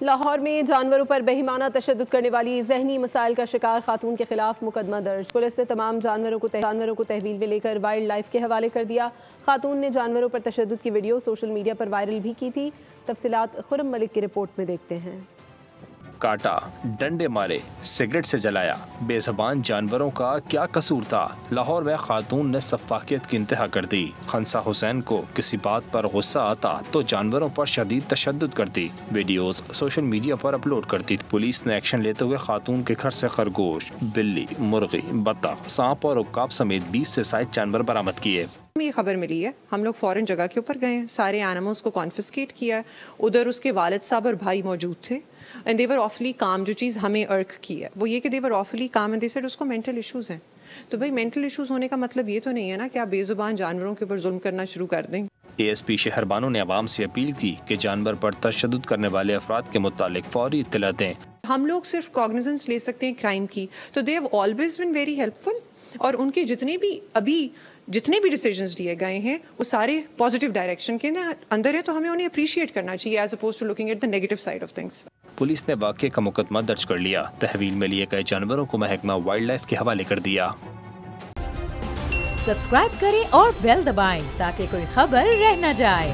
لاہور میں جانوروں پر بہیمانہ تشدد کرنے والی ذہنی مسائل کا شکار خاتون کے خلاف مقدمہ درج۔ پولیس نے تمام جانوروں کو تحویل میں لے کر وائلڈ لائف کے حوالے کر دیا۔ خاتون نے جانوروں پر تشدد کی ویڈیو سوشل میڈیا پر وائرل بھی کی تھی۔ تفصیلات خرم ملک کی رپورٹ میں دیکھتے ہیں۔ کاٹا، ڈنڈے مارے، سگریٹ سے جلایا، بے زبان جانوروں کا کیا قصور تھا؟ لاہور میں خاتون نے سفاکیت کی انتہا کر دی۔ خنسا حسین کو کسی بات پر غصہ آتا تو جانوروں پر شدید تشدد کرتی، ویڈیوز سوشل میڈیا پر اپلوڈ کرتی۔ پولیس نے ایکشن لیتے ہوئے خاتون کے گھر سے خرگوش، بلی، مرغی، بطخ، سانپ اور عقاب سمیت 20 سے زائد جانور برآمد کیے۔ یہ خبر ملی ہے، ہم لوگ فوراً جگہ کے اوپر گئے ہیں، سارے اینیملز کو کانفسکیٹ کیا ہے۔ ادھر اس کے والد صاحب اور بھائی موجود تھے، اینڈ دے ور آفلی کام۔ جو چیز ہمیں ارک کی ہے وہ یہ کہ دے ور awfully com, and they said اس کو مینٹل ایشوز ہیں۔ تو بھائی مینٹل ایشوز ہونے کا مطلب یہ تو نہیں ہے نا کہ آپ بے زبان جانوروں کے اوپر ظلم کرنا شروع کر دیں۔ اے ایس پی شہر بانو نے عوام سے اپیل کی کہ جانور پر تشدد کرنے والے افراد کے متعلق فوری اطلاع دیں۔ ہم لوگ صرف کاگنیزنس لے سکتے ہیں کرائم کی، تو they have always been very helpful, اور ان کے جتنے بھی ڈیسیجنز لیے گئے ہیں وہ سارے پازیٹیو ڈائریکشن کے اندر ہیں، تو ہمیں انہیں اپریشیٹ کرنا چاہیے as opposed to looking at the negative side of things. Police نے واقعے کا مقدمہ درج کر لیا، تحویل میں لیے گئے جانوروں کو محکمہ وائلڈ لائف کے حوالے کر دیا۔ سبسکرائب کریں اور بیل دبائیں تاکہ کوئی خبر رہ نہ جائے۔